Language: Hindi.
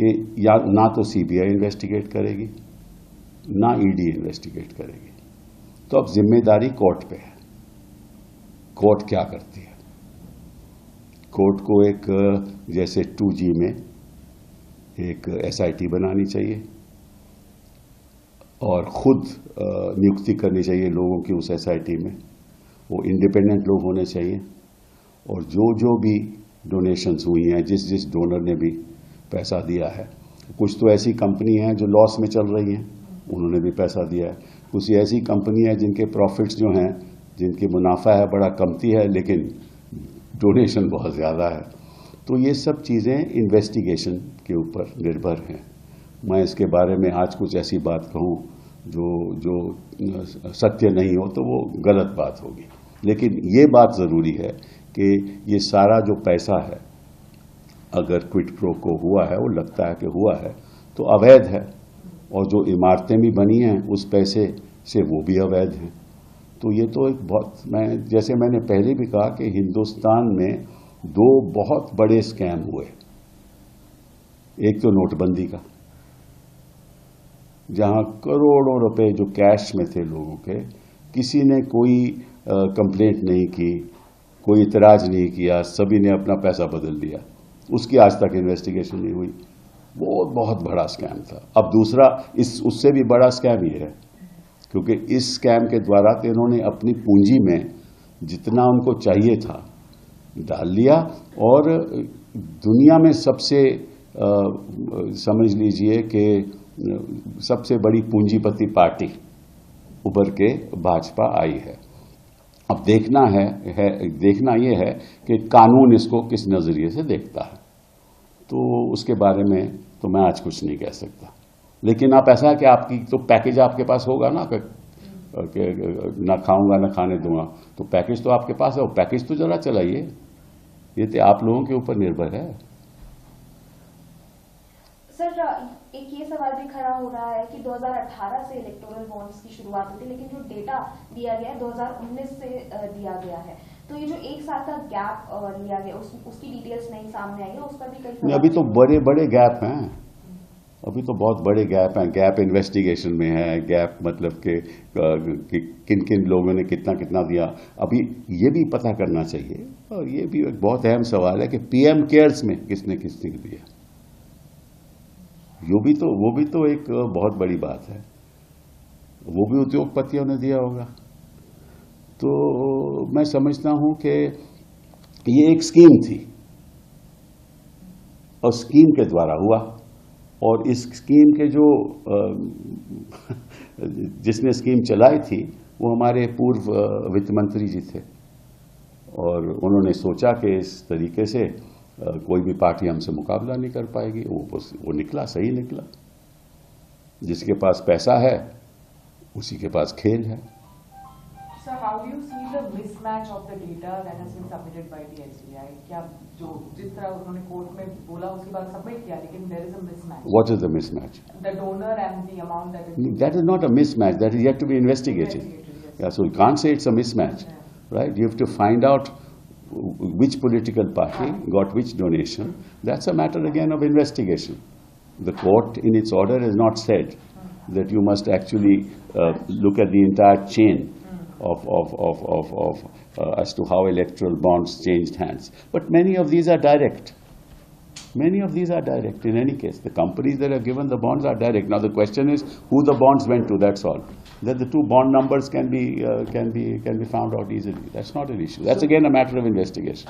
कि या ना तो सीबीआई इन्वेस्टिगेट करेगी ना ईडी इन्वेस्टिगेट करेगी। तो अब जिम्मेदारी कोर्ट पे है। कोर्ट क्या करती है? कोर्ट को एक जैसे 2G में एक SIT बनानी चाहिए और खुद नियुक्ति करनी चाहिए लोगों की उस SIT में। वो इंडिपेंडेंट लोग होने चाहिए और जो भी डोनेशंस हुई हैं, जिस डोनर ने भी पैसा दिया है, कुछ तो ऐसी कंपनी हैं जो लॉस में चल रही हैं, उन्होंने भी पैसा दिया है। कुछ ऐसी कंपनी है जिनके प्रॉफिट्स जो हैं, जिनकी मुनाफा है बड़ा कमती है लेकिन डोनेशन बहुत ज़्यादा है। तो ये सब चीज़ें इन्वेस्टिगेशन के ऊपर निर्भर हैं। मैं इसके बारे में आज कुछ ऐसी बात कहूँ जो सत्य नहीं हो तो वो गलत बात होगी। लेकिन ये बात ज़रूरी है कि ये सारा जो पैसा है, अगर क्विड प्रो को हुआ है, वो लगता है कि हुआ है, तो अवैध है। और जो इमारतें भी बनी हैं उस पैसे से, वो भी अवैध हैं। तो ये तो एक बहुत, जैसे मैंने पहले भी कहा कि हिंदुस्तान में 2 बहुत बड़े स्कैम हुए। एक तो नोटबंदी का, जहां करोड़ों रुपए जो कैश में थे लोगों के, किसी ने कोई कंप्लेंट नहीं की, कोई इतराज नहीं किया, सभी ने अपना पैसा बदल दिया, उसकी आज तक इन्वेस्टिगेशन नहीं हुई। वो बहुत बड़ा स्कैम था। अब दूसरा उससे भी बड़ा स्कैम ये है, क्योंकि इस स्कैम के द्वारा तो इन्होंने अपनी पूंजी में जितना उनको चाहिए था डाल लिया और दुनिया में सबसे समझ लीजिए कि सबसे बड़ी पूंजीपति पार्टी उभर के भाजपा आई है। अब देखना ये है कि कानून इसको किस नजरिए से देखता है। तो उसके बारे में तो मैं आज कुछ नहीं कह सकता। लेकिन आप ऐसा है कि आपकी तो पैकेज आपके पास होगा ना, कि ना खाऊंगा ना खाने दूंगा, तो पैकेज तो आपके पास है, वो पैकेज तो जरा चलाइए। ये तो आप लोगों के ऊपर निर्भर है। सर, एक ये सवाल भी खड़ा हो रहा है कि 2018 से इलेक्टोरल बॉन्ड्स की शुरुआत हुई थी, लेकिन जो डेटा दिया गया है 2019 से दिया गया है। तो ये जो 1 साल का गैप लिया गया, उसकी डिटेल्स नहीं सामने आई है, उस पर भी कई अभी तो बड़े गैप हैं। अभी तो बहुत बड़े गैप हैं। गैप इन्वेस्टिगेशन में है, गैप मतलब कि किन किन लोगों ने कितना दिया। अभी ये भी पता करना चाहिए, और ये भी एक बहुत अहम सवाल है कि PM केयर्स में किसने दिया। वो भी तो एक बहुत बड़ी बात है। वो भी उद्योगपतियों ने दिया होगा। तो मैं समझता हूं कि ये एक स्कीम थी और स्कीम के द्वारा हुआ, और इस स्कीम के जो जिसने स्कीम चलाई थी वो हमारे पूर्व वित्त मंत्री जी थे, और उन्होंने सोचा कि इस तरीके से कोई भी पार्टी हमसे मुकाबला नहीं कर पाएगी। वो निकला, सही निकला। जिसके पास पैसा है उसी के पास खेल है। Sir, how do you see the mismatch of the data that has been submitted by the SBI? क्या जो जिस तरह उन्होंने कोर्ट में बोला उसके बाद सबमिट किया, लेकिन there is a mismatch. What is the mismatch? The donor and the amount that is. That is not a mismatch. That is yet to be investigated. Yes. Yeah, so you can't say it's a mismatch, right? You have to find out which political party got which donation. That's a matter again of investigation. The court in its order has not said that you must actually look at the entire chain of as to how electoral bonds changed hands. But many of these are direct. Many of these are direct in any case. The companies that are given the bonds are direct. Now the question is who the bonds went to, that's all. Then the 2 bond numbers can be found out easily. That's not an issue. That's again a matter of investigation.